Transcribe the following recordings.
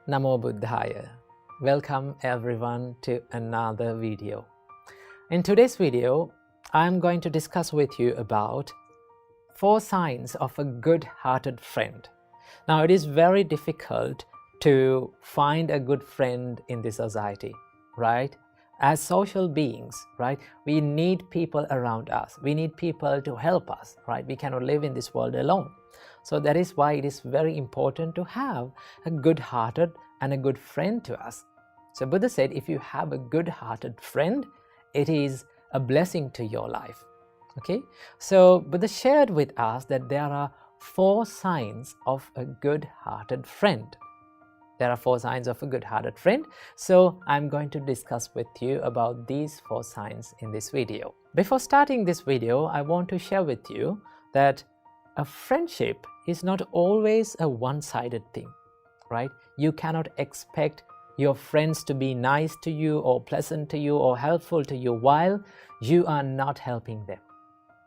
Namo Buddhaya. Welcome everyone to another video. In today's video, I'm going to discuss with you about 4 signs of a good-hearted friend. Now, it is very difficult to find a good friend in this society, right? As social beings, right, we need people around us. We need people to help us, right? We cannot live in this world alone. So that is why it is very important to have a good-hearted and a good friend to us. So Buddha said, if you have a good-hearted friend, it is a blessing to your life. Okay, so Buddha shared with us that there are 4 signs of a good-hearted friend. There are 4 signs of a good-hearted friend. So I'm going to discuss with you about these 4 signs in this video. Before starting this video, I want to share with you that a friendship is not always a one-sided thing, right? You cannot expect your friends to be nice to you or pleasant to you or helpful to you while you are not helping them,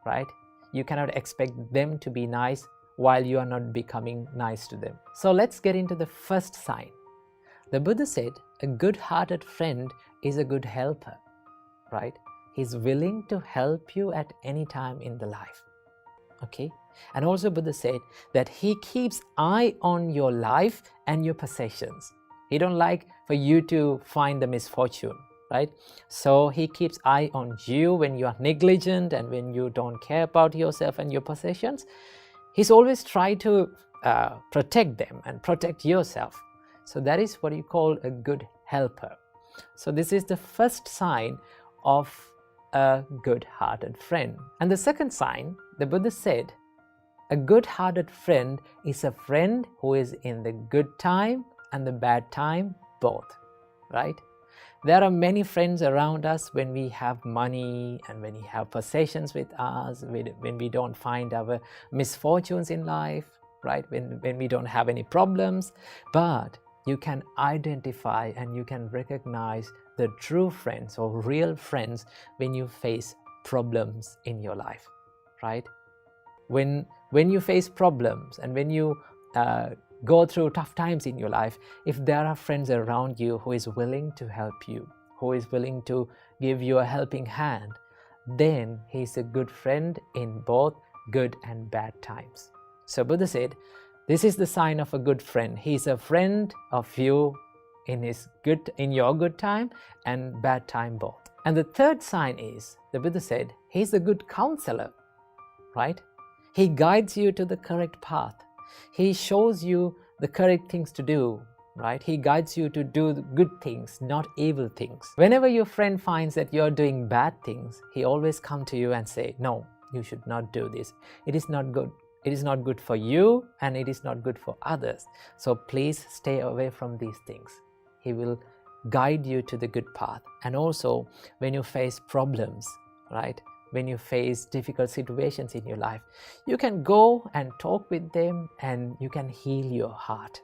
right? You cannot expect them to be nice while you are not becoming nice to them. So let's get into the first sign. The Buddha said a good-hearted friend is a good helper, right? He's willing to help you at any time in the life. Okay, and also Buddha said that he keeps eye on your life and your possessions. He don't like for you to find the misfortune, right? So he keeps eye on you when you are negligent and when you don't care about yourself and your possessions. He's always tried to protect them and protect yourself. So that is what you call a good helper. So this is the first sign of a good-hearted friend. And the second sign, the Buddha said, a good-hearted friend is a friend who is in the good time and the bad time both, right? There are many friends around us when we have money and when we have possessions with us, when we don't find our misfortunes in life, right? When we don't have any problems. But you can identify and you can recognize the true friends or real friends when you face problems in your life, right? When you face problems and when you go through tough times in your life, if there are friends around you who is willing to help you, who is willing to give you a helping hand, then he is a good friend in both good and bad times. So Buddha said, this is the sign of a good friend. He is a friend of you in your good time and bad time both. And the third sign is, the Buddha said, he's a good counselor, right? He guides you to the correct path. He shows you the correct things to do, right? He guides you to do the good things, not evil things. Whenever your friend finds that you're doing bad things, he always comes to you and say, no, you should not do this. It is not good. It is not good for you and it is not good for others. So please stay away from these things. He will guide you to the good path. And also when you face problems, right? When you face difficult situations in your life, you can go and talk with them and you can heal your heart.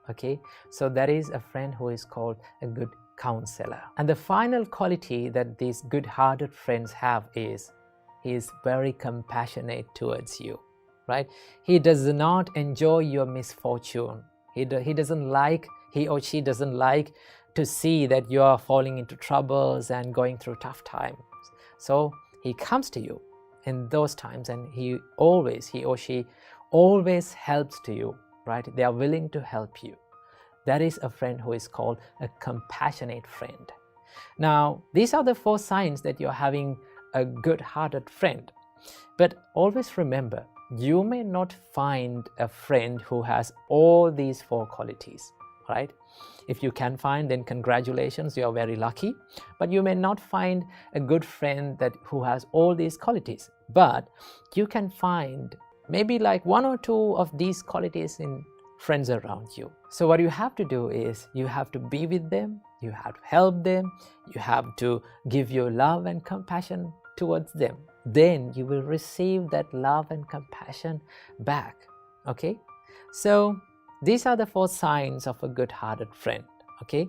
Okay, so that is a friend who is called a good counselor. And the final quality that these good-hearted friends have is he is very compassionate towards you, right? He does not enjoy your misfortune. He or she doesn't like to see that you are falling into troubles and going through tough times. So he comes to you in those times and he or she always helps to you, right? They are willing to help you. That is a friend who is called a compassionate friend. Now, these are the 4 signs that you're having a good-hearted friend. But always remember, you may not find a friend who has all these 4 qualities, right? If you can find, then congratulations, you are very lucky. But you may not find a good friend who has all these qualities. But you can find maybe like 1 or 2 of these qualities in friends around you. So what you have to do is you have to be with them, you have to help them, you have to give your love and compassion towards them. Then you will receive that love and compassion back. Okay? So these are the 4 signs of a good-hearted friend. Okay?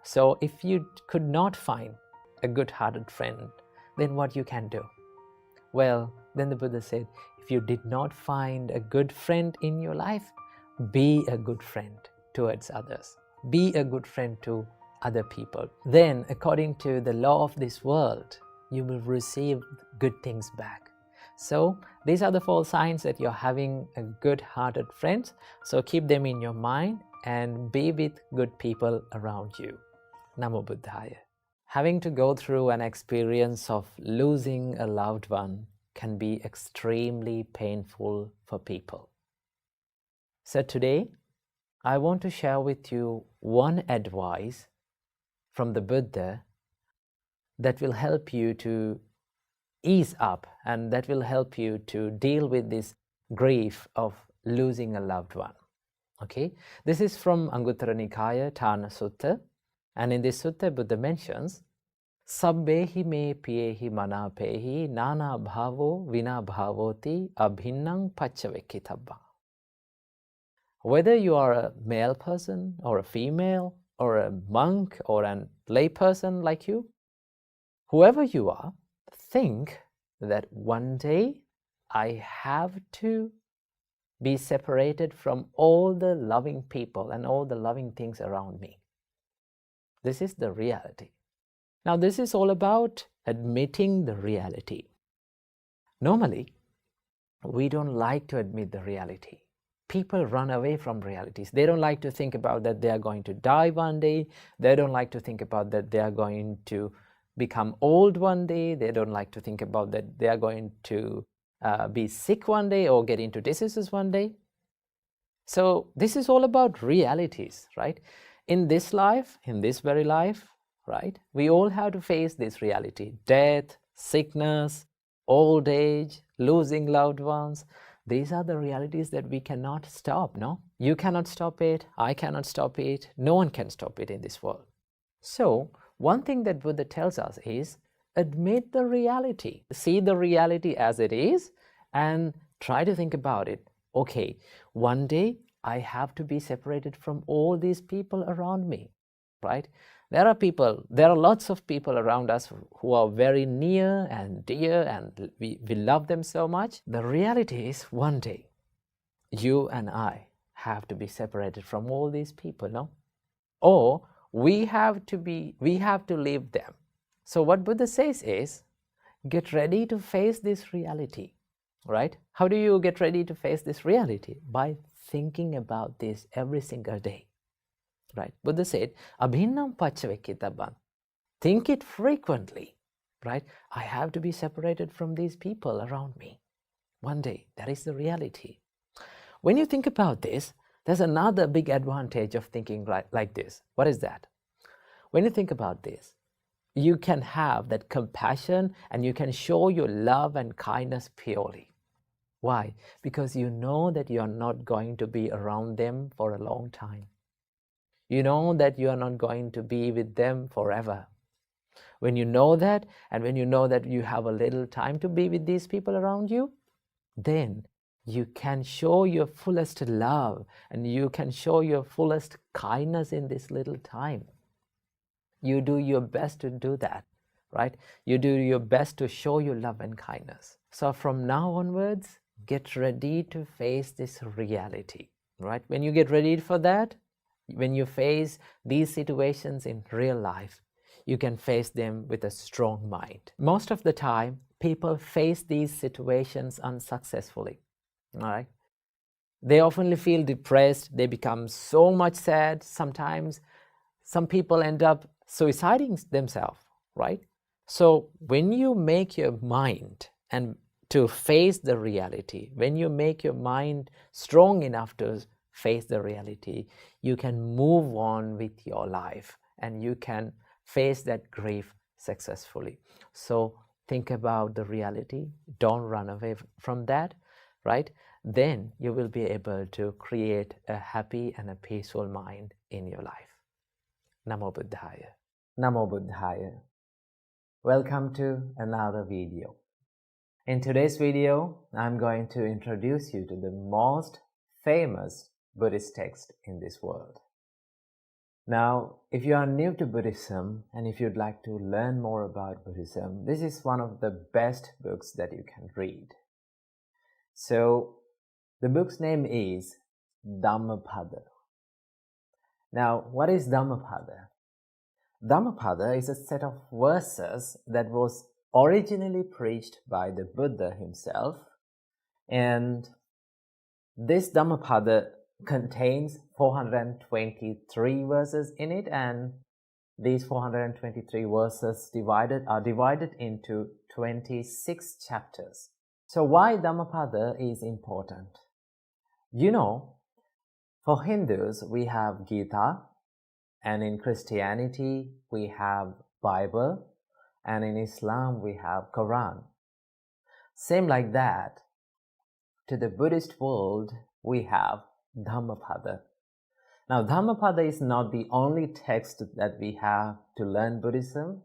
So if you could not find a good-hearted friend, then what you can do? Well, then the Buddha said, if you did not find a good friend in your life, be a good friend towards others. Be a good friend to other people. Then, according to the law of this world, you will receive good things back. So, these are the 4 signs that you're having a good-hearted friend. So, keep them in your mind and be with good people around you. Namo Buddhaya. Having to go through an experience of losing a loved one can be extremely painful for people. So today, I want to share with you one advice from the Buddha that will help you to ease up and that will help you to deal with this grief of losing a loved one. Okay, this is from Anguttara Nikaya Thana Sutta, and in this sutta Buddha mentions Sabbehi me piyehi manapehi nana bhavo vina bhavoti abhinnang paccavekkitabba. Whether you are a male person or a female or a monk or a lay person like you, whoever you are, think that one day I have to be separated from all the loving people and all the loving things around me. This is the reality. Now, this is all about admitting the reality. Normally, we don't like to admit the reality. People run away from realities. They don't like to think about that they are going to die one day. They don't like to think about that they are going to become old one day. They don't like to think about that they are going to be sick one day or get into diseases one day. So this is all about realities, right? In this life, in this very life, right, we all have to face this reality: death, sickness, old age, losing loved ones. These are the realities that we cannot stop, no? You cannot stop it, I cannot stop it, no one can stop it in this world. So, one thing that Buddha tells us is, admit the reality. See the reality as it is and try to think about it. Okay, one day I have to be separated from all these people around me, right? There are lots of people around us who are very near and dear, and we love them so much. The reality is, one day, you and I have to be separated from all these people, no? Or we have to leave them. So what Buddha says is, get ready to face this reality, right? How do you get ready to face this reality? By thinking about this every single day. Right? Buddha said, Abhinnam paccavekkitabban. Think it frequently, right? I have to be separated from these people around me. One day, that is the reality. When you think about this, there's another big advantage of thinking like this. What is that? When you think about this, you can have that compassion and you can show your love and kindness purely. Why? Because you know that you are not going to be around them for a long time. You know that you are not going to be with them forever. When you know that, and when you know that you have a little time to be with these people around you, then you can show your fullest love and you can show your fullest kindness in this little time. You do your best to do that, right? You do your best to show your love and kindness. So from now onwards, get ready to face this reality, right? When you get ready for that, when you face these situations in real life, you can face them with a strong mind. Most of the time, people face these situations unsuccessfully, all right? They often feel depressed, they become so much sad. Sometimes some people end up suiciding themselves, right? So when you make your mind and to face the reality, when you make your mind strong enough to face the reality, you can move on with your life and you can face that grief successfully. So think about the reality, don't run away from that, right? Then you will be able to create a happy and a peaceful mind in your life. Namo Buddhaya. Namo Buddhaya. Welcome to another video. In today's video, I'm going to introduce you to the most famous Buddhist text in this world. Now, if you are new to Buddhism and if you'd like to learn more about Buddhism, this is one of the best books that you can read. So, the book's name is Dhammapada. Now, what is Dhammapada? Dhammapada is a set of verses that was originally preached by the Buddha himself, and this Dhammapada contains 423 verses in it, and these 423 verses are divided into 26 chapters. So why Dhammapada is important? You know, for Hindus we have Gita, and in Christianity we have Bible, and in Islam we have Quran. Same like that, to the Buddhist world we have Dhammapada. Now, Dhammapada is not the only text that we have to learn Buddhism.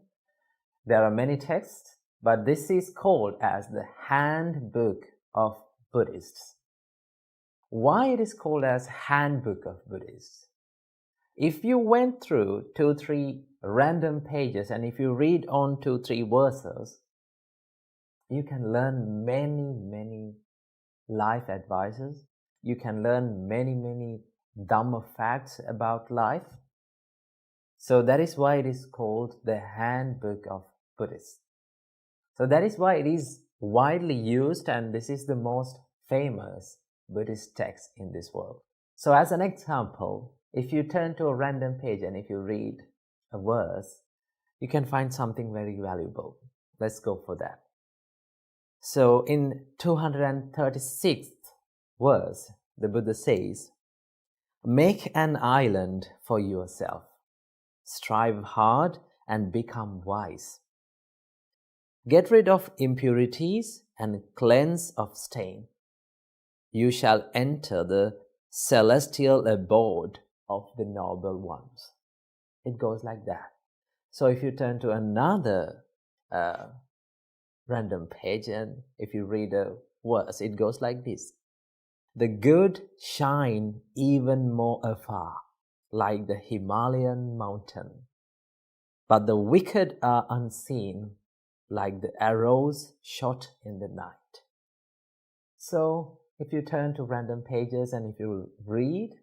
There are many texts, but this is called as the handbook of Buddhists. Why it is called as handbook of Buddhists? If you went through 2-3 random pages and if you read on 2-3 verses, you can learn many life advices. You can learn many Dhamma facts about life. So that is why it is called the handbook of Buddhists. So that is why it is widely used, and this is the most famous Buddhist text in this world. So as an example, if you turn to a random page and if you read a verse, you can find something very valuable. Let's go for that. So in 236th verse, the Buddha says, "Make an island for yourself. Strive hard and become wise. Get rid of impurities and cleanse of stain. You shall enter the celestial abode of the noble ones." It goes like that. So if you turn to another random page and if you read a verse, it goes like this. "The good shine even more afar, like the Himalayan mountain, but the wicked are unseen, like the arrows shot in the night." So if you turn to random pages and if you read,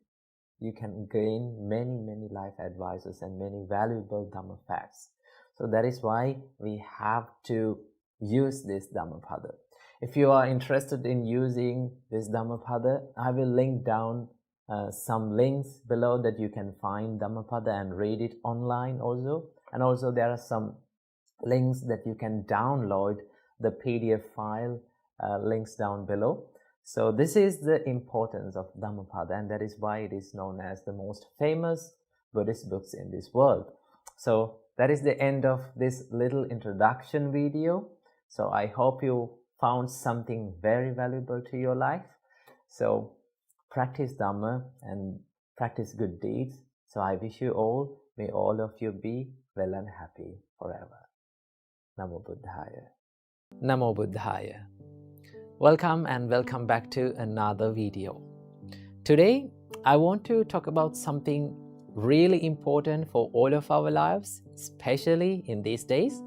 you can gain many life advices and many valuable Dhamma facts. So that is why we have to use this Dhammapada. If you are interested in using this Dhammapada, I will link down some links below that you can find Dhammapada and read it online also. And also there are some links that you can download the PDF file links down below. So this is the importance of Dhammapada, and that is why it is known as the most famous Buddhist books in this world. So that is the end of this little introduction video. So I hope you found something very valuable to your life. So practice Dhamma and practice good deeds. So I wish you all, may all of you be well and happy forever. Namo Buddhaya. Namo Buddhaya. Welcome and welcome back to another video. Today, I want to talk about something really important for all of our lives, especially in these days.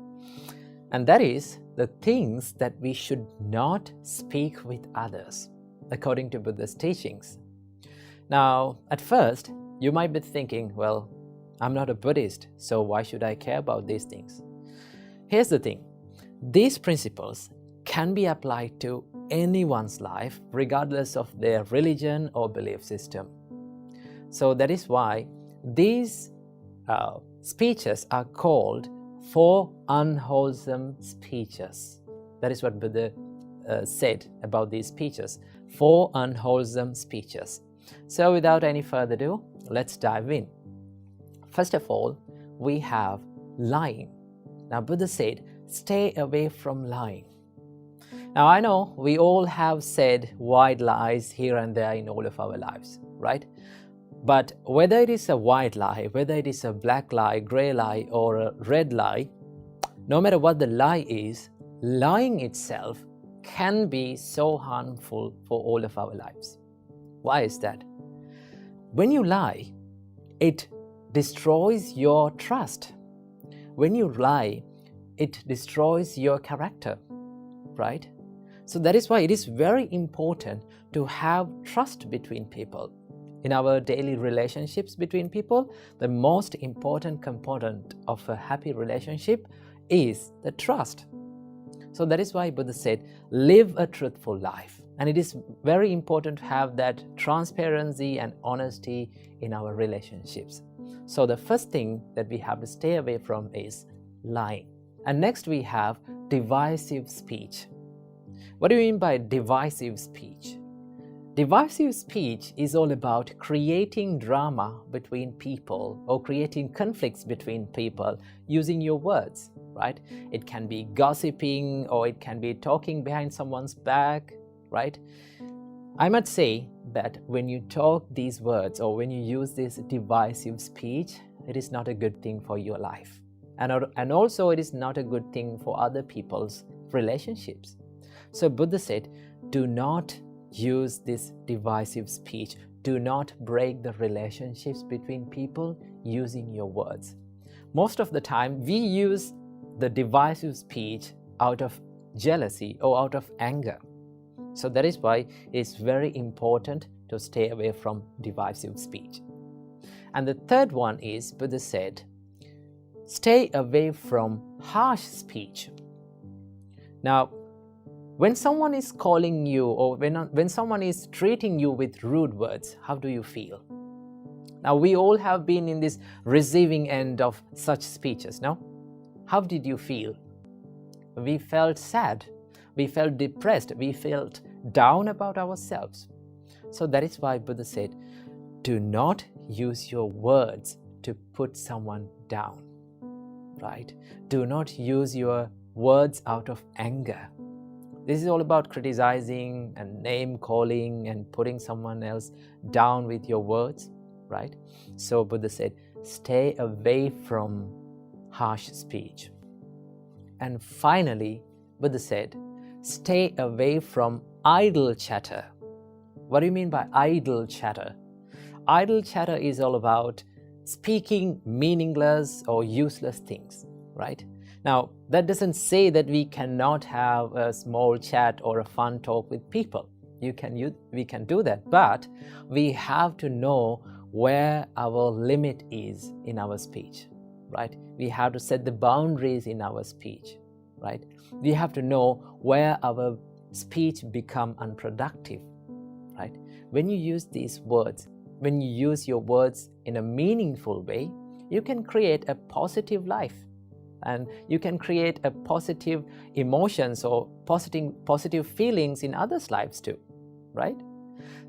And that is the things that we should not speak with others, according to Buddha's teachings. Now, at first, you might be thinking, well, I'm not a Buddhist, so why should I care about these things? Here's the thing. These principles can be applied to anyone's life, regardless of their religion or belief system. So that is why these speeches are called 4 unwholesome speeches. That is what Buddha said about these speeches. 4 unwholesome speeches. So without any further ado, let's dive in. First of all, we have lying. Now Buddha said, stay away from lying. Now I know we all have said white lies here and there in all of our lives, right? But whether it is a white lie, whether it is a black lie, grey lie, or a red lie, no matter what the lie is, lying itself can be so harmful for all of our lives. Why is that? When you lie, it destroys your trust. When you lie, it destroys your character, right? So that is why it is very important to have trust between people. in our daily relationships between people, the most important component of a happy relationship is the trust. So that is why Buddha said, live a truthful life. And it is very important to have that transparency and honesty in our relationships. So the first thing that we have to stay away from is lying. And next we have divisive speech. What do you mean by divisive speech? Divisive speech is all about creating drama between people or creating conflicts between people using your words, right? It can be gossiping or it can be talking behind someone's back, right? I must say that when you talk these words or when you use this divisive speech, it is not a good thing for your life. And also it is not a good thing for other people's relationships. So Buddha said, do not use this divisive speech. Do not break the relationships between people using your words. Most of the time, we use the divisive speech out of jealousy or out of anger. So that is why it's very important to stay away from divisive speech. And the third one is, Buddha said, stay away from harsh speech. Now, when someone is calling you or when someone is treating you with rude words, how do you feel? Now, we all have been in this receiving end of such speeches, no? How did you feel? We felt sad, we felt depressed, we felt down about ourselves. So that is why Buddha said, do not use your words to put someone down, right? Do not use your words out of anger. This is all about criticizing and name calling and putting someone else down with your words, right? So Buddha said, stay away from harsh speech. And finally, Buddha said, stay away from idle chatter. What do you mean by idle chatter? Idle chatter is all about speaking meaningless or useless things, right? Now, that doesn't say that we cannot have a small chat or a fun talk with people. We can do that, but we have to know where our limit is in our speech, right? We have to set the boundaries in our speech, right? We have to know where our speech become unproductive, right? When you use these words, when you use your words in a meaningful way, you can create a positive life. And you can create a positive emotions or positive feelings in others' lives too, right?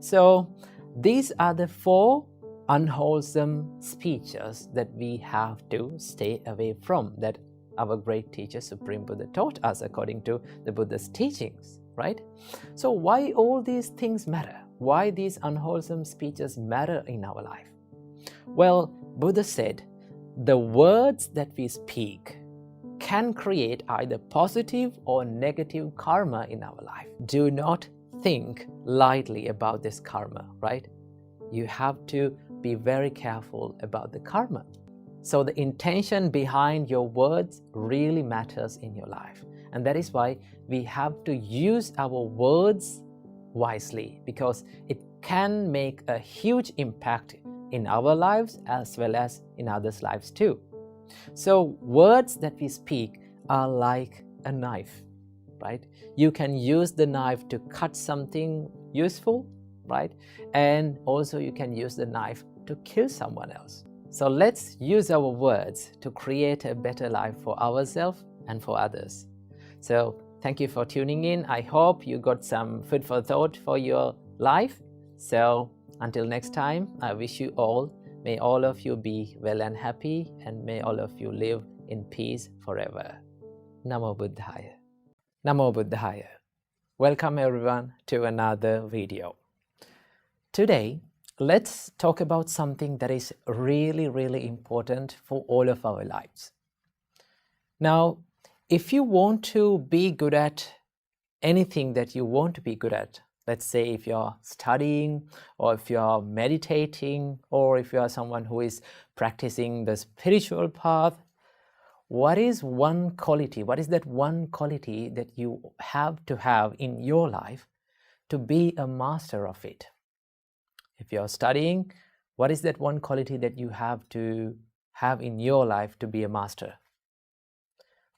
So these are the 4 unwholesome speeches that we have to stay away from, that our great teacher Supreme Buddha taught us according to the Buddha's teachings, right? So why all these things matter? Why these unwholesome speeches matter in our life? Well, Buddha said, the words that we speak can create either positive or negative karma in our life. Do not think lightly about this karma, right? You have to be very careful about the karma. So the intention behind your words really matters in your life. And that is why we have to use our words wisely, because it can make a huge impact in our lives as well as in others' lives too. So words that we speak are like a knife, right? You can use the knife to cut something useful, right? And also you can use the knife to kill someone else. So let's use our words to create a better life for ourselves and for others. So thank you for tuning in. I hope you got some food for thought for your life. So until next time, I wish you all, may all of you be well and happy, and may all of you live in peace forever. Namo Buddhaya. Namo Buddhaya. Welcome everyone to another video. Today, let's talk about something that is really important for all of our lives. Now, if you want to be good at anything that you want to be good at, let's say if you're studying, or if you're meditating, or if you are someone who is practicing the spiritual path, what is one quality? What is that one quality that you have to have in your life to be a master of it? If you're studying, what is that one quality that you have to have in your life to be a master?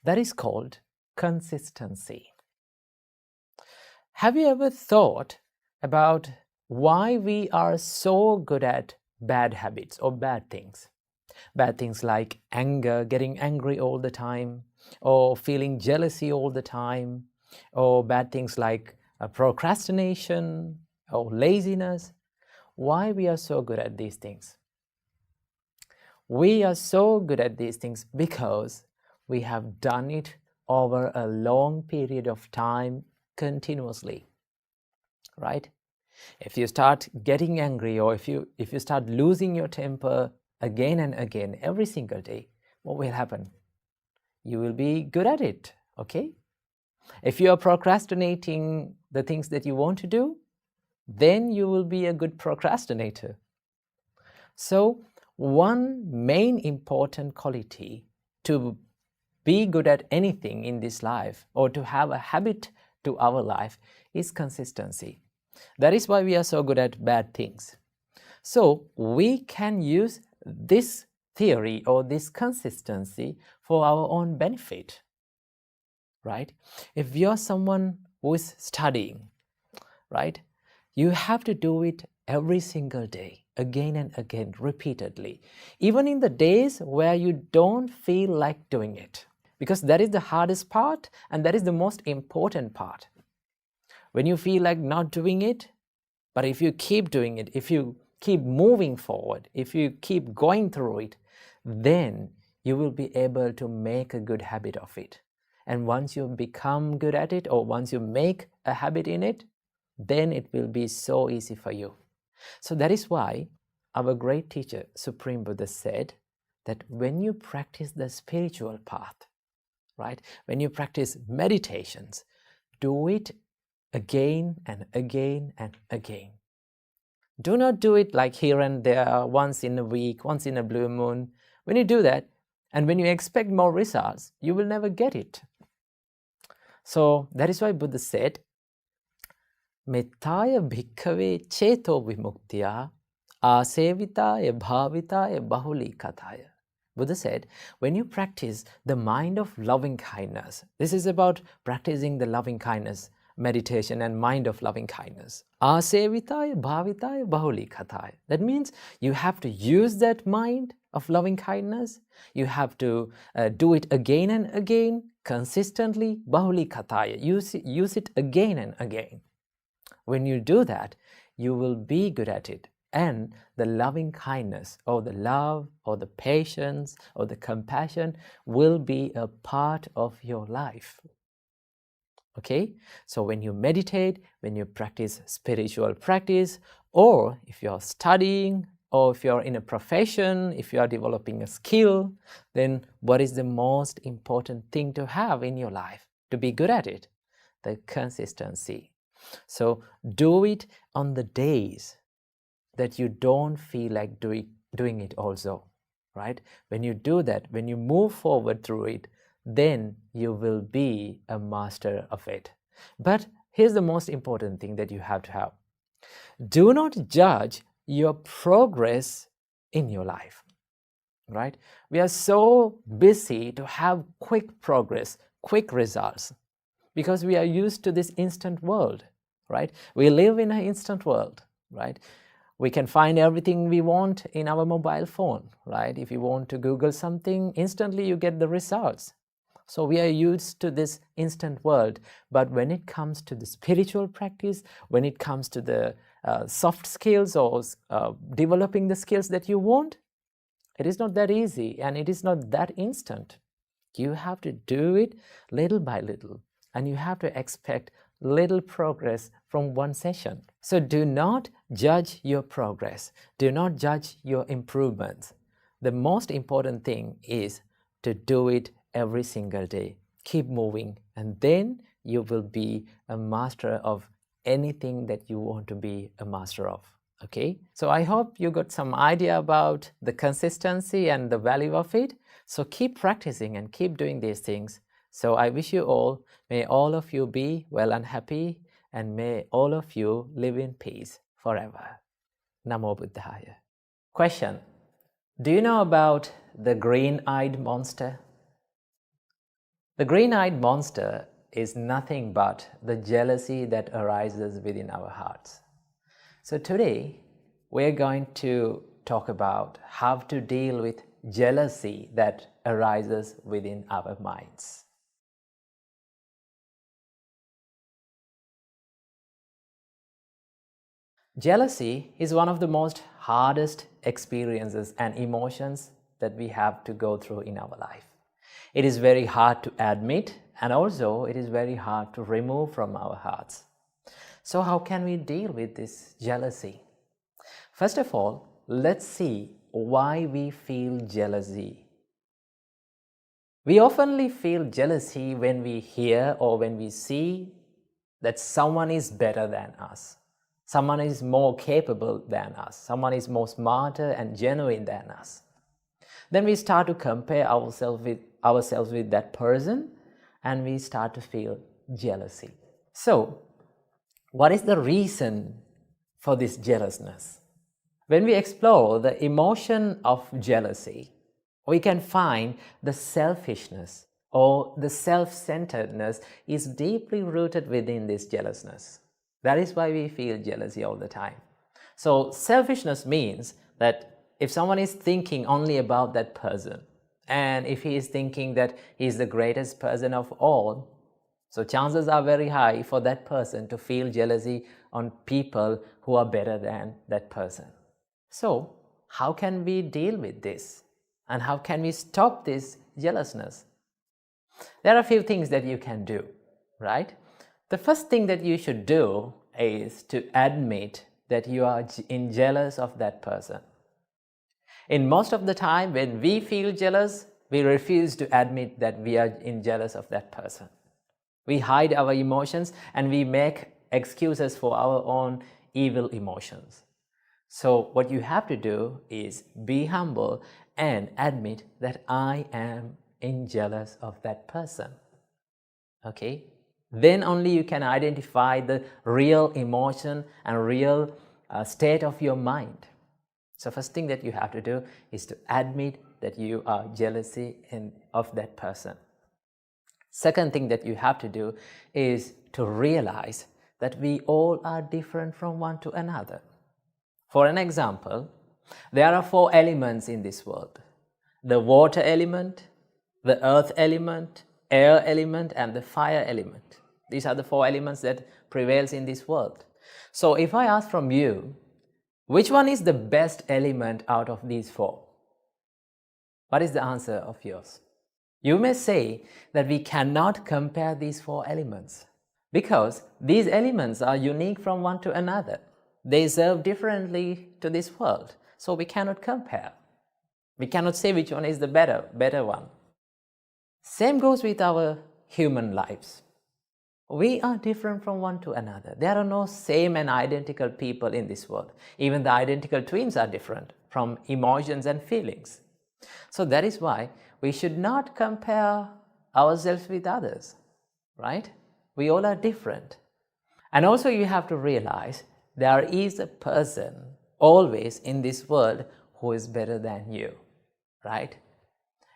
That is called consistency. Have you ever thought about why we are so good at bad habits or bad things? Bad things like anger, getting angry all the time, or feeling jealousy all the time, or bad things like procrastination or laziness. Why we are so good at these things? We are so good at these things because we have done it over a long period of time continuously, right? If you start getting angry, or if you start losing your temper again and again every single day, what will happen? You will be good at it, okay? If you are procrastinating the things that you want to do, then you will be a good procrastinator. So one main important quality to be good at anything in this life, or to have a habit to our life, is consistency. That is why we are so good at bad things. So we can use this theory or this consistency for our own benefit, right? If you're someone who is studying, right, you have to do it every single day, again and again, repeatedly, even in the days where you don't feel like doing it, because that is the hardest part and that is the most important part. When you feel like not doing it, but if you keep doing it, if you keep moving forward, if you keep going through it, then you will be able to make a good habit of it. And once you become good at it, or once you make a habit in it, then it will be so easy for you. So that is why our great teacher, Supreme Buddha, said that when you practice the spiritual path, right, when you practice meditations, do it again and again and again. Do not do it like here and there, once in a week, once in a blue moon. When you do that, and when you expect more results, you will never get it. So that is why Buddha said, Mettaya bhikkhave cheto vimuktya asevitaya bhavitaya bahuli kathaya. Buddha said, when you practice the mind of loving kindness, this is about practicing the loving kindness meditation and mind of loving kindness. Asevitaya bhavitaya bahuli kathaya. That means you have to use that mind of loving kindness. You have to do it again and again, consistently, bahuli kathaya. Use it again and again. When you do that, you will be good at it. And the loving kindness, or the love, or the patience, or the compassion will be a part of your life. Okay? So when you meditate, when you practice spiritual practice, or if you're studying, or if you're in a profession, if you are developing a skill, then what is the most important thing to have in your life to be good at it? The consistency. So do it on the days that you don't feel like doing it also, right? When you do that, when you move forward through it, then you will be a master of it. But here's the most important thing that you have to have. Do not judge your progress in your life, right? We are so busy to have quick progress, quick results, because we are used to this instant world, right? We live in an instant world, right? We can find everything we want in our mobile phone, right? If you want to Google something, instantly you get the results. So we are used to this instant world. But when it comes to the spiritual practice, when it comes to the soft skills, or developing the skills that you want, it is not that easy and it is not that instant. You have to do it little by little, and you have to expect little progress from one session. So do not judge your progress. Do not judge your improvements. The most important thing is to do it every single day. Keep moving, and then you will be a master of anything that you want to be a master of. Okay? So I hope you got some idea about the consistency and the value of it. So keep practicing and keep doing these things. So I wish you all, may all of you be well and happy, and may all of you live in peace forever. Namo Buddhaya. Question: do you know about the green-eyed monster? The green-eyed monster is nothing but the jealousy that arises within our hearts. So today, we're going to talk about how to deal with jealousy that arises within our minds. Jealousy is one of the most hardest experiences and emotions that we have to go through in our life. It is very hard to admit, and also it is very hard to remove from our hearts. So how can we deal with this jealousy? First of all, let's see why we feel jealousy. We often feel jealousy when we hear or when we see that someone is better than us. Someone is more capable than us. Someone is more smarter and genuine than us. Then we start to compare ourselves with that person, and we start to feel jealousy. So, what is the reason for this jealousness? When we explore the emotion of jealousy, we can find the selfishness or the self-centeredness is deeply rooted within this jealousness. That is why we feel jealousy all the time. So selfishness means that if someone is thinking only about that person, and if he is thinking that he is the greatest person of all, so chances are very high for that person to feel jealousy on people who are better than that person. So how can we deal with this? And how can we stop this jealousness? There are a few things that you can do, right? The first thing that you should do is to admit that you are jealous of that person. In most of the time when we feel jealous, we refuse to admit that we are jealous of that person. We hide our emotions and we make excuses for our own evil emotions. So what you have to do is be humble and admit that I am jealous of that person. Okay? Then only you can identify the real emotion and real state of your mind. So first thing that you have to do is to admit that you are jealousy of that person. Second thing that you have to do is to realize that we all are different from one to another. For an example, there are 4 elements in this world: the water element, the earth element, air element, and the fire element. These are the 4 elements that prevails in this world. So if I ask from you, which one is the best element out of these 4? What is the answer of yours? You may say that we cannot compare these 4 elements because these elements are unique from one to another. They serve differently to this world, so we cannot compare. We cannot say which one is the better one. Same goes with our human lives. We are different from one to another. There are no same and identical people in this world. Even the identical twins are different from emotions and feelings. So that is why we should not compare ourselves with others, right? We all are different. And also you have to realize there is a person always in this world who is better than you, right?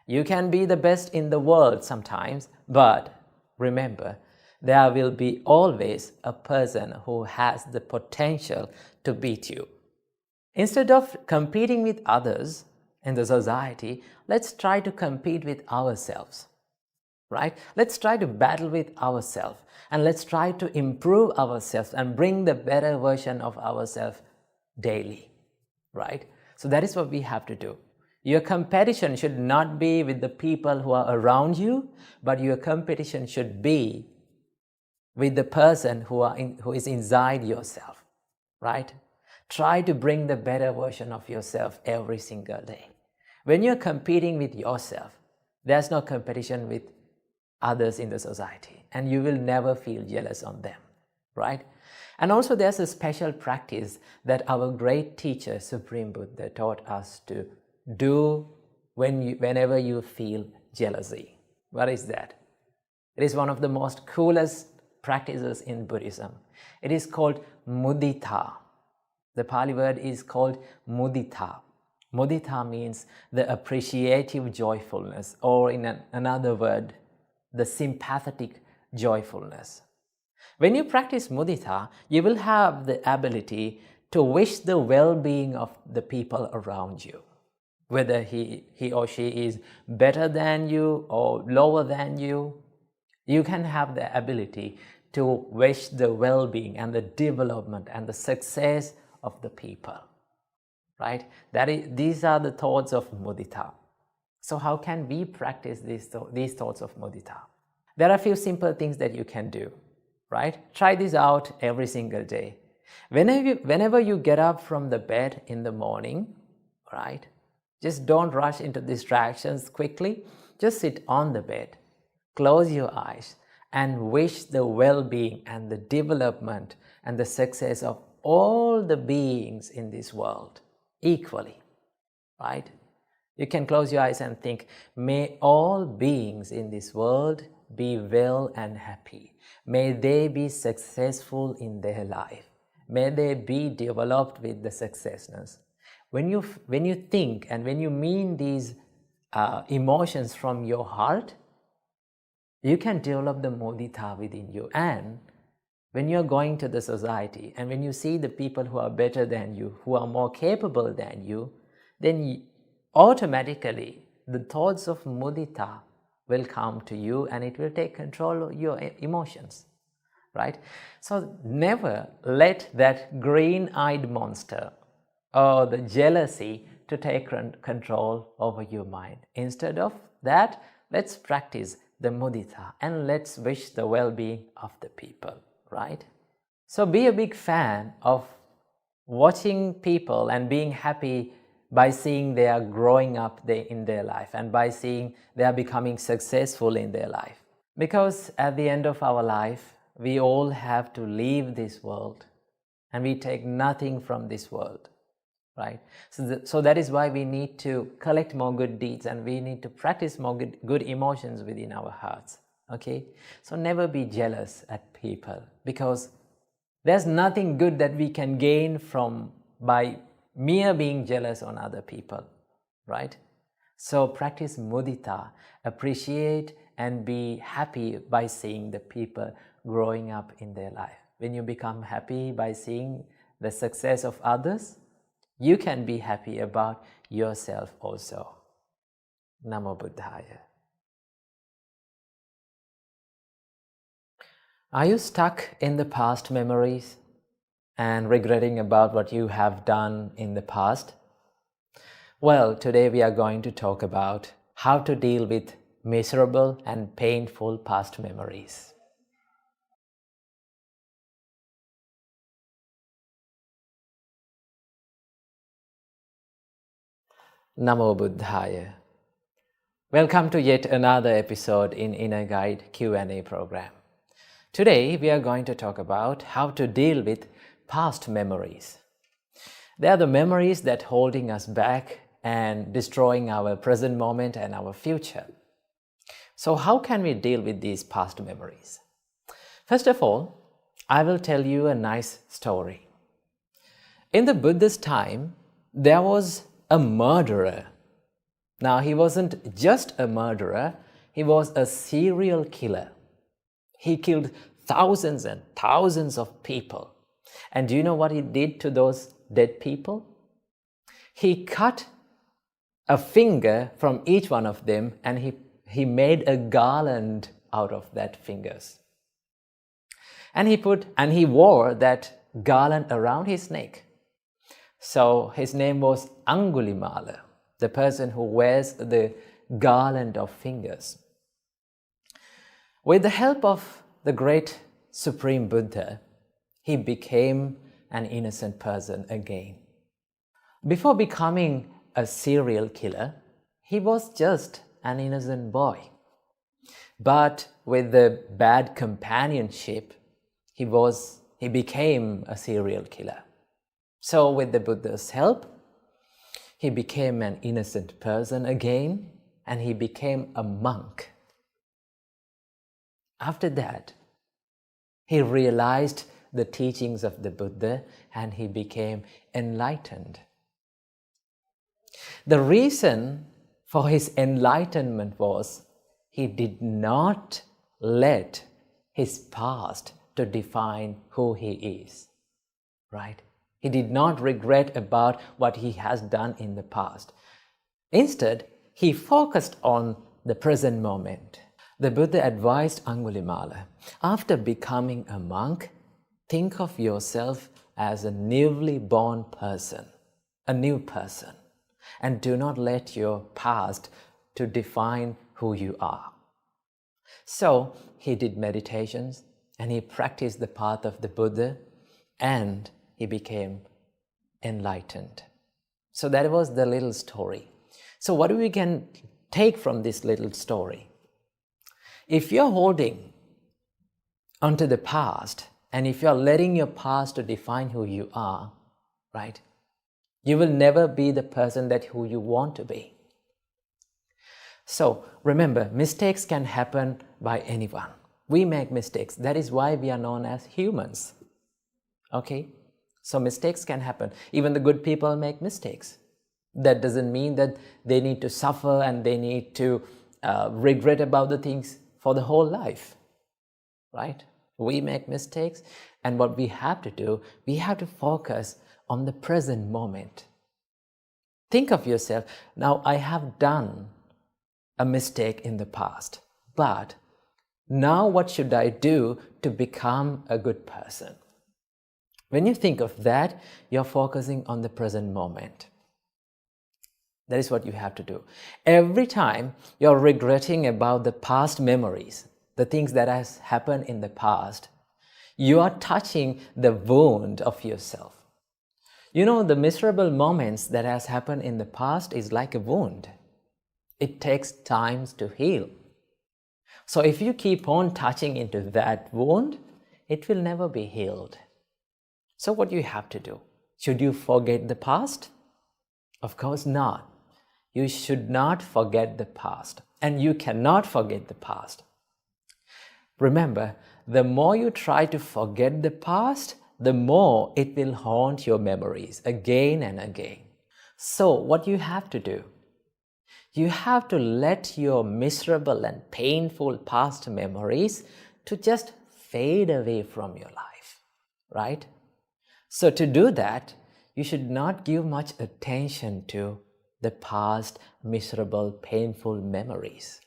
You can be the best in the world sometimes, but remember, there will be always a person who has the potential to beat you. Instead of competing with others in the society, let's try to compete with ourselves, right? Let's try to battle with ourselves, and let's try to improve ourselves and bring the better version of ourselves daily, right? So that is what we have to do. Your competition should not be with the people who are around you, but your competition should be with the person who is inside yourself, right? Try to bring the better version of yourself every single day. When you're competing with yourself, there's no competition with others in the society, and you will never feel jealous on them, right? And also there's a special practice that our great teacher, Supreme Buddha, taught us to do whenever you feel jealousy. What is that? It is one of the most coolest practices in Buddhism. It is called mudita. The Pali word is called mudita. Mudita means the appreciative joyfulness, or in another word, the sympathetic joyfulness. When you practice mudita, you will have the ability to wish the well-being of the people around you. Whether he or she is better than you or lower than you, you can have the ability to wish the well-being and the development and the success of the people, right? These are the thoughts of mudita. So how can we practice these thoughts of mudita? There are a few simple things that you can do, right? Try this out every single day. Whenever you get up from the bed in the morning, right? Just don't rush into distractions quickly. Just sit on the bed, close your eyes, and wish the well-being and the development and the success of all the beings in this world equally, right? You can close your eyes and think, may all beings in this world be well and happy. May they be successful in their life. May they be developed with the successness. When you think and when you mean these emotions from your heart, you can develop the mudita within you. And when you're going to the society and when you see the people who are better than you, who are more capable than you, then automatically the thoughts of mudita will come to you and it will take control of your emotions, right? So never let that green-eyed monster or the jealousy to take control over your mind. Instead of that, let's practice the mudita and let's wish the well-being of the people, right? So be a big fan of watching people and being happy by seeing they are growing up in their life and by seeing they are becoming successful in their life. Because at the end of our life, we all have to leave this world and we take nothing from this world, right? So that is why we need to collect more good deeds and we need to practice more good emotions within our hearts, okay? So never be jealous at people, because there's nothing good that we can gain by mere being jealous on other people, right? So practice mudita, appreciate and be happy by seeing the people growing up in their life. When you become happy by seeing the success of others, you can be happy about yourself also. Namo Buddhaya. Are you stuck in the past memories and regretting about what you have done in the past? Well, today we are going to talk about how to deal with miserable and painful past memories. Namo Buddhaya. Welcome to yet another episode in Inner Guide Q&A program. Today we are going to talk about how to deal with past memories. They are the memories that are holding us back and destroying our present moment and our future. So how can we deal with these past memories? First of all, I will tell you a nice story. In the Buddha's time, there was a murderer. Now, he wasn't just a murderer, he was a serial killer. He killed thousands and thousands of people. And do you know what he did to those dead people? He cut a finger from each one of them and he made a garland out of that fingers. And he wore that garland around his neck. So his name was Angulimala, the person who wears the garland of fingers. With the help of the great Supreme Buddha, he became an innocent person again. Before becoming a serial killer, he was just an innocent boy. But with the bad companionship, he became a serial killer. So with the Buddha's help, he became an innocent person again, and he became a monk. After that, he realized the teachings of the Buddha and he became enlightened. The reason for his enlightenment was he did not let his past to define who he is, right? He did not regret about what he has done in the past. Instead, he focused on the present moment. The Buddha advised Angulimala, after becoming a monk, think of yourself as a newly born person, a new person, and do not let your past to define who you are. So he did meditations and he practiced the path of the Buddha and he became enlightened. So that was the little story. So what we can take from this little story? If you're holding onto the past and if you're letting your past to define who you are, right, you will never be the person that who you want to be. So remember, mistakes can happen by anyone. We make mistakes. That is why we are known as humans. Okay? So mistakes can happen. Even the good people make mistakes. That doesn't mean that they need to suffer and they need to regret about the things for the whole life, right? We make mistakes, and what we have to do, we have to focus on the present moment. Think of yourself, now I have done a mistake in the past, but now what should I do to become a good person? When you think of that, you're focusing on the present moment. That is what you have to do. Every time you're regretting about the past memories, the things that has happened in the past, you are touching the wound of yourself. You know, the miserable moments that has happened in the past is like a wound. It takes time to heal. So if you keep on touching into that wound, it will never be healed. So what you have to do? Should you forget the past? Of course not. You should not forget the past, and you cannot forget the past. Remember, the more you try to forget the past, the more it will haunt your memories again and again. So what you have to do? You have to let your miserable and painful past memories to just fade away from your life, right? So to do that, you should not give much attention to the past miserable, painful memories,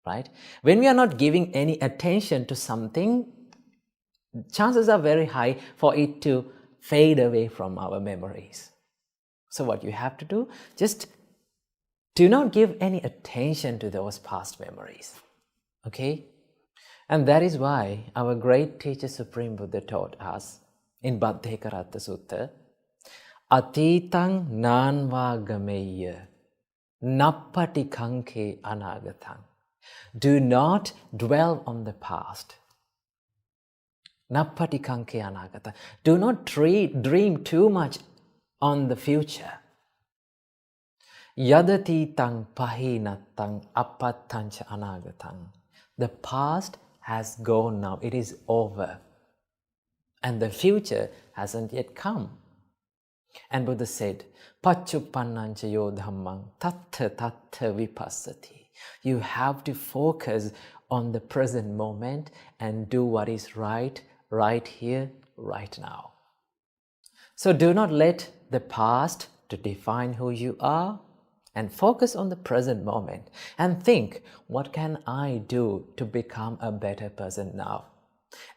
right? When we are not giving any attention to something, chances are very high for it to fade away from our memories. So what you have to do, just do not give any attention to those past memories, okay? And that is why our great teacher Supreme Buddha taught us in Bhaddekaratta Sutta, Atitang nanva gameya nappati kanke anagatang. Do not dwell on the past. Nappati kanke anagatang. Do not dream too much on the future. Yadati tang pahinatang apattancha anagatang. The past has gone now. It is over. And the future hasn't yet come. And Buddha said, Paccupannancha yo dhammang tattha tattha vipassati. You have to focus on the present moment and do what is right here, right now. So do not let the past to define who you are, and focus on the present moment and think, what can I do to become a better person now?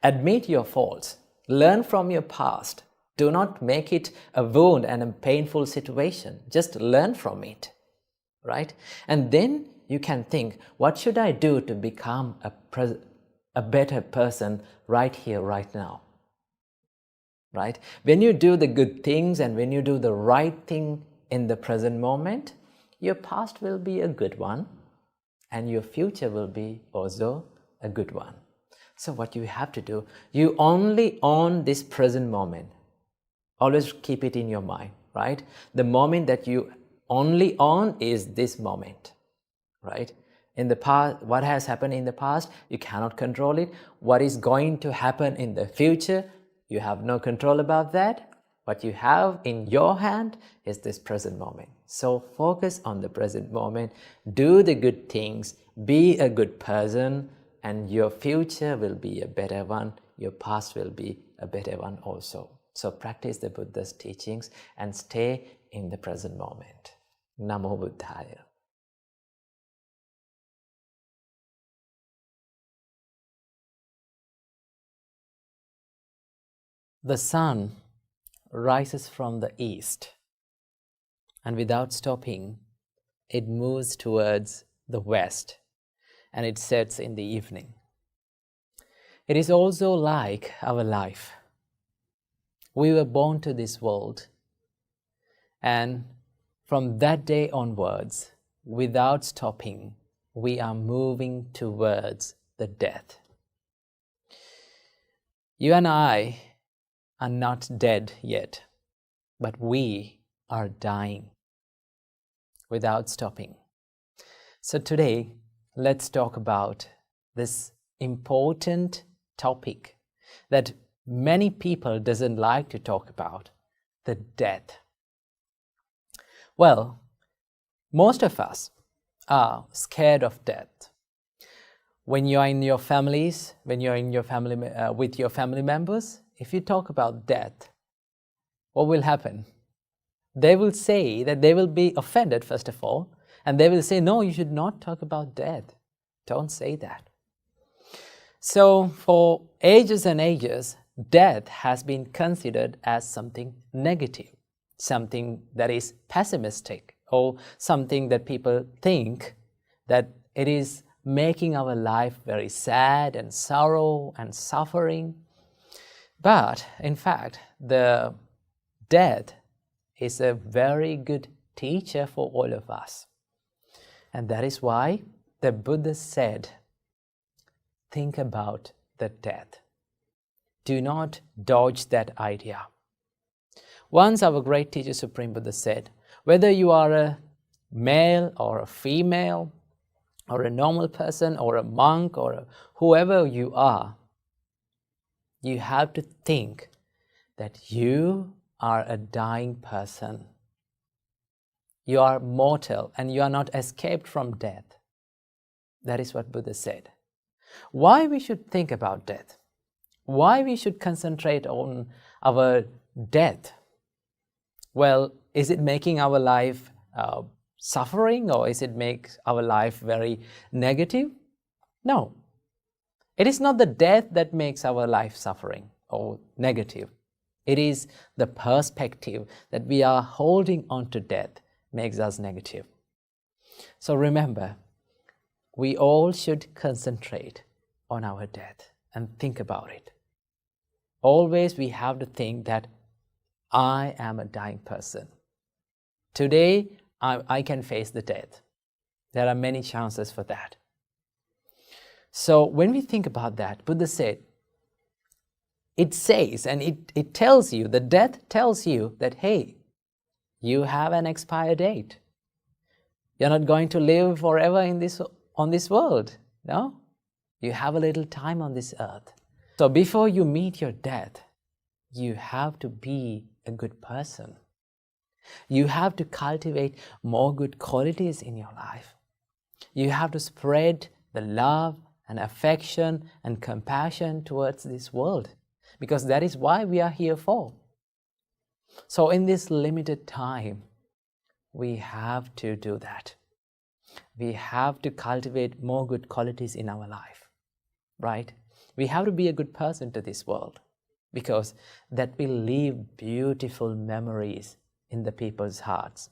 Admit your faults. Learn from your past. Do not make it a wound and a painful situation. Just learn from it, right? And then you can think, what should I do to become a better person right here, right now? Right? When you do the good things and when you do the right thing in the present moment, your past will be a good one and your future will be also a good one. So what you have to do, you only own this present moment. Always keep it in your mind, right? The moment that you only own is this moment, right? In the past, what has happened in the past, you cannot control it. What is going to happen in the future, You have no control about that. What you have in your hand is this present moment. So focus on the present moment, do the good things, be a good person, and your future will be a better one, your past will be a better one also. So practice the Buddha's teachings and stay in the present moment. Namo Buddhaya. The sun rises from the east, and without stopping, it moves towards the west, and it sets in the evening. It is also like our life. We were born to this world, and from that day onwards, without stopping, we are moving towards the death. You and I are not dead yet, but we are dying without stopping. So today, let's talk about this important topic that many people doesn't like to talk about, the death. Well, most of us are scared of death. When you are in your families, when you're in your family with your family members, if you talk about death, what will happen? They will say that they will be offended, first of all, and they will say, no, you should not talk about death. Don't say that. So for ages and ages, death has been considered as something negative, something that is pessimistic, or something that people think that it is making our life very sad and sorrow and suffering. But in fact, the death is a very good teacher for all of us. And that is why the Buddha said, think about the death. Do not dodge that idea. Once our great teacher Supreme Buddha said, whether you are a male or a female, or a normal person, or a monk, or whoever you are, you have to think that you are a dying person. You are mortal and you are not escaped from death. That is what Buddha said. Why we should think about death? Why we should concentrate on our death? Well, is it making our life suffering, or is it make our life very negative? No. It is not the death that makes our life suffering or negative. It is the perspective that we are holding on to death makes us negative. So remember, we all should concentrate on our death and think about it. Always we have to think that I am a dying person. Today, I can face the death. There are many chances for that. So when we think about that, Buddha said, it says and it tells you, the death tells you that, hey, you have an expire date. You're not going to live forever on this world. No? You have a little time on this earth. So before you meet your death, you have to be a good person. You have to cultivate more good qualities in your life. You have to spread the love and affection and compassion towards this world, because that is why we are here for. So in this limited time, we have to do that. We have to cultivate more good qualities in our life, right? We have to be a good person to this world, because that will leave beautiful memories in the people's hearts.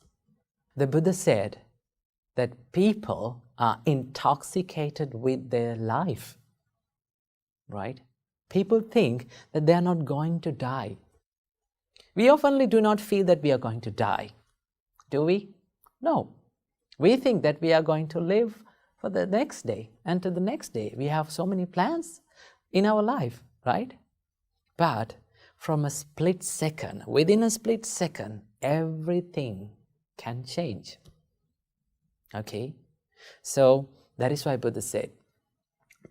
The Buddha said that people are intoxicated with their life, right? People think that they are not going to die. We often do not feel that we are going to die, do we? No. We think that we are going to live for the next day and to the next day. We have so many plans in our life, right? But from a split second, within a split second, everything can change. Okay? So that is why Buddha said,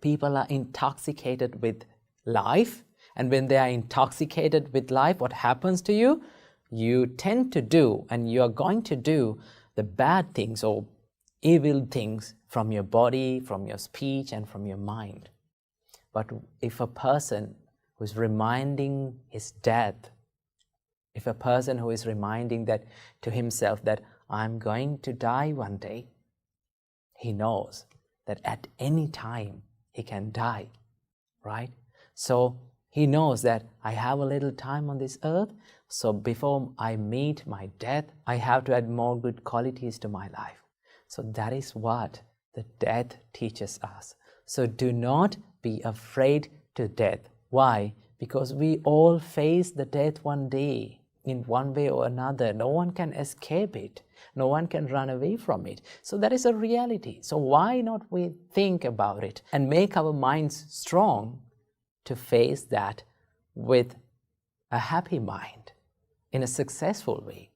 people are intoxicated with life And when they are intoxicated with life, what happens to you? You tend to do, and you are going to do the bad things or evil things from your body, from your speech, and from your mind. But if a person who is reminding his death, if a person who is reminding that to himself that I'm going to die one day, he knows that at any time he can die, right? So he knows that I have a little time on this earth, so before I meet my death, I have to add more good qualities to my life. So that is what the death teaches us. So do not be afraid to death. Why? Because we all face the death one day, in one way or another. No one can escape it. No one can run away from it. So that is a reality. So why not we think about it and make our minds strong to face that with a happy mind, in a successful way.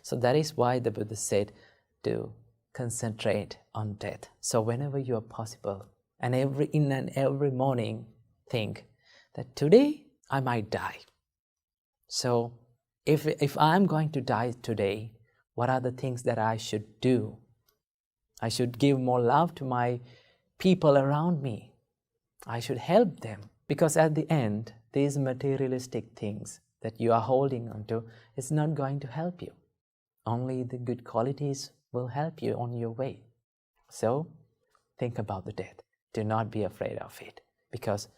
So that is why the Buddha said to concentrate on death. So whenever you are possible, and every morning, think that today I might die. So if I'm going to die today, what are the things that I should do? I should give more love to my people around me. I should help them. Because at the end, these materialistic things that you are holding onto is not going to help you. Only the good qualities will help you on your way. So think about the death. Do not be afraid of it. Because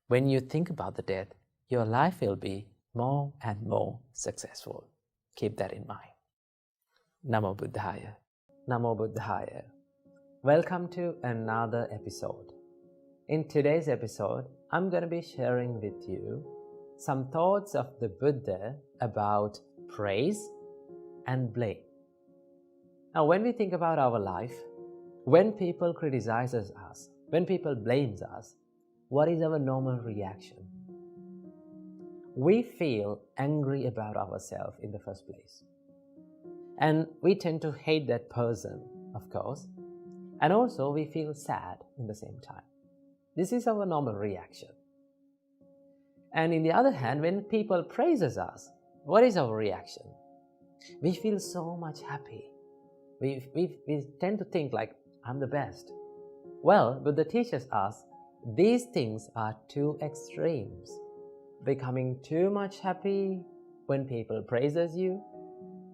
when you think about the death, your life will be more and more successful. Keep that in mind. Namo Buddhaya. Namo Buddhaya. Welcome to another episode. In today's episode, I'm going to be sharing with you some thoughts of the Buddha about praise and blame. Now, when we think about our life, when people criticize us, when people blame us, what is our normal reaction? We feel angry about ourselves in the first place. And we tend to hate that person, of course. And also we feel sad in the same time. This is our normal reaction. And in the other hand, when people praises us, what is our reaction? We feel so much happy. We tend to think like, I'm the best. Well, Buddha teaches us these things are two extremes. Becoming too much happy when people praises you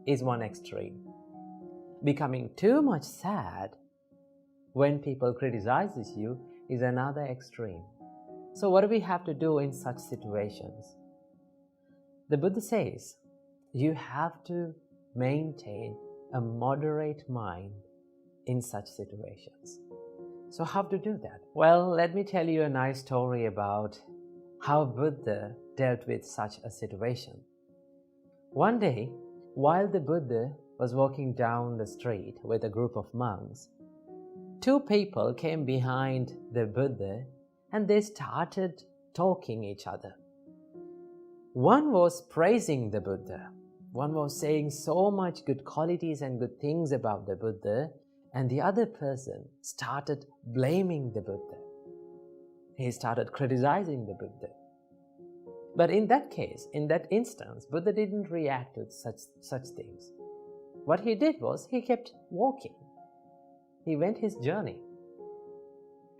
is one extreme. Becoming too much sad when people criticizes you is another extreme. So what do we have to do in such situations? The Buddha says you have to maintain a moderate mind in such situations. So how to do that? Well, let me tell you a nice story about how Buddha dealt with such a situation. One day, while the Buddha was walking down the street with a group of monks, two people came behind the Buddha and they started talking each other. One was praising the Buddha. One was saying so much good qualities and good things about the Buddha, and the other person started blaming the Buddha. He started criticizing the Buddha. But in that case, in that instance, Buddha didn't react to such things. What he did was he kept walking. He went his journey.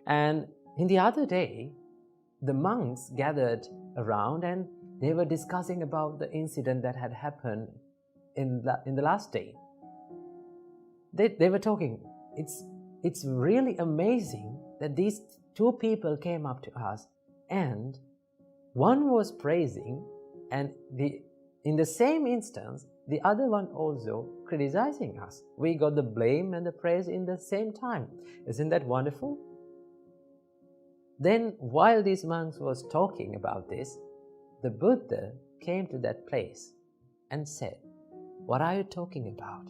And in the other day, the monks gathered around and they were discussing about the incident that had happened in the last day. They were talking, it's really amazing that these two people came up to us and one was praising and in the same instance, the other one also criticizing us. We got the blame and the praise in the same time. Isn't that wonderful? Then while these monks was talking about this, the Buddha came to that place and said, "What are you talking about?"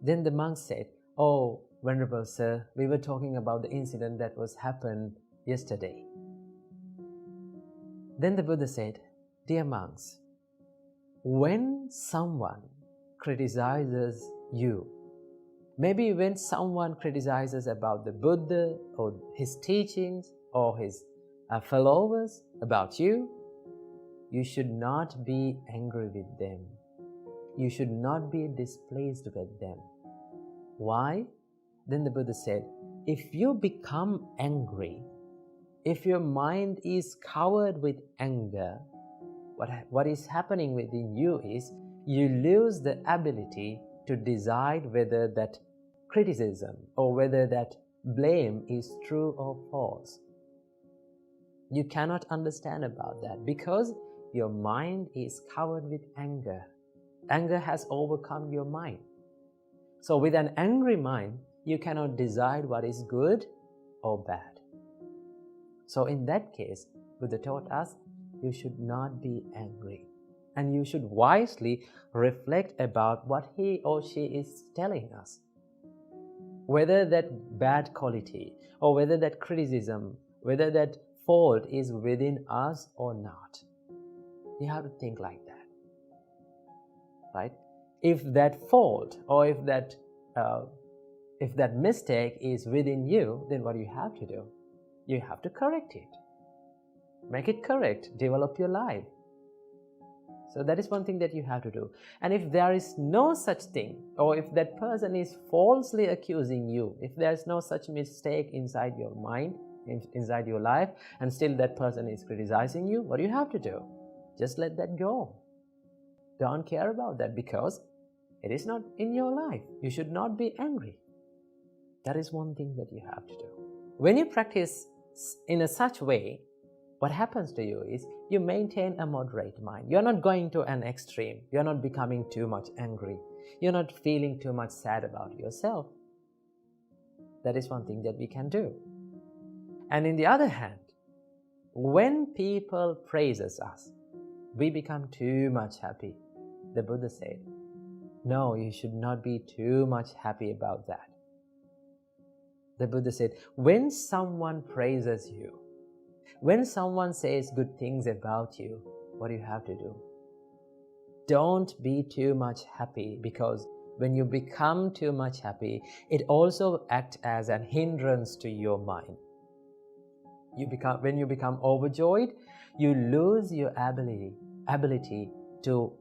Then the monks said, "Oh, Venerable Sir, we were talking about the incident that was happened yesterday." Then the Buddha said, "Dear monks, when someone criticizes you, maybe when someone criticizes about the Buddha or his teachings or his followers, about you, you should not be angry with them. You should not be displeased with them. Why? Then the Buddha said, if you become angry, if your mind is covered with anger, what is happening within you is you lose the ability to decide whether that criticism or whether that blame is true or false. You cannot understand about that because your mind is covered with anger. Anger has overcome your mind. So with an angry mind, you cannot decide what is good or bad. So in that case, Buddha taught us, you should not be angry. And you should wisely reflect about what he or she is telling us. Whether that bad quality or whether that criticism, whether that fault is within us or not. You have to think like that. Right? If that fault or if that mistake is within you, then what do you have to do? You have to correct it. Make it correct. Develop your life. So that is one thing that you have to do. And if there is no such thing, or if that person is falsely accusing you, if there is no such mistake inside your mind, inside your life, and still that person is criticizing you, what do you have to do? Just let that go. Don't care about that because it is not in your life. You should not be angry. That is one thing that you have to do. When you practice in a such way, what happens to you is you maintain a moderate mind. You're not going to an extreme. You're not becoming too much angry. You're not feeling too much sad about yourself. That is one thing that we can do. And in the other hand, when people praises us, we become too much happy. The Buddha said, no, you should not be too much happy about that. The Buddha said, when someone praises you, when someone says good things about you, what do you have to do? Don't be too much happy, because when you become too much happy, it also acts as a hindrance to your mind. When you become overjoyed, you lose your ability to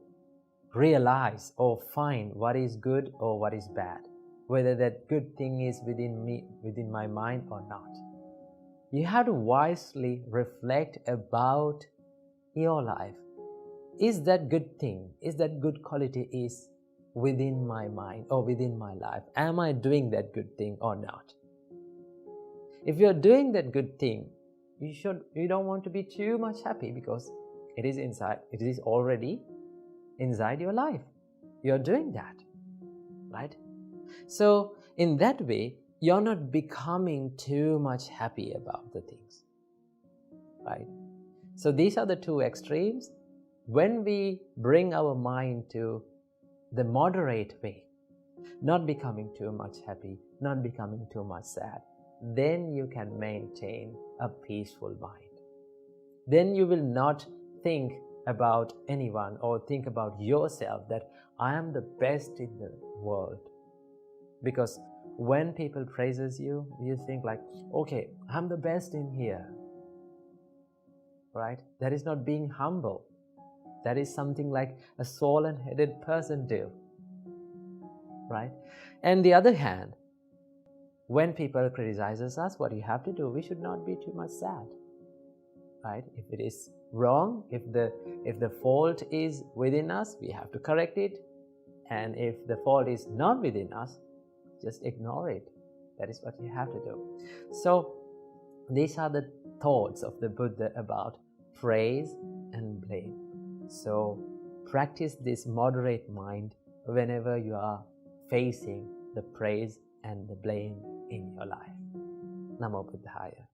realize or find what is good or what is bad, whether that good thing is within my mind or not. You have to wisely reflect about your life. Is that good thing, is that good quality is within my mind or within my life? Am I doing that good thing or not? If you're doing that good thing, you don't want to be too much happy because it is already inside your life. You're doing that, right? So in that way, you're not becoming too much happy about the things, right? So these are the two extremes. When we bring our mind to the moderate way, not becoming too much happy, not becoming too much sad, then you can maintain a peaceful mind. Then you will not think about anyone or think about yourself that I am the best in the world. Because when people praises you, you think like, okay, I'm the best in here, right? That is not being humble. That is something like a swollen-headed person do, right? And the other hand, when people criticizes us, what you have to do, we should not be too much sad, right? If it is wrong, if the fault is within us, we have to correct it. And if the fault is not within us, just ignore it. That is what you have to do. So these are the thoughts of the Buddha about praise and blame. So practice this moderate mind whenever you are facing the praise and the blame in your life. Namo Buddhaya.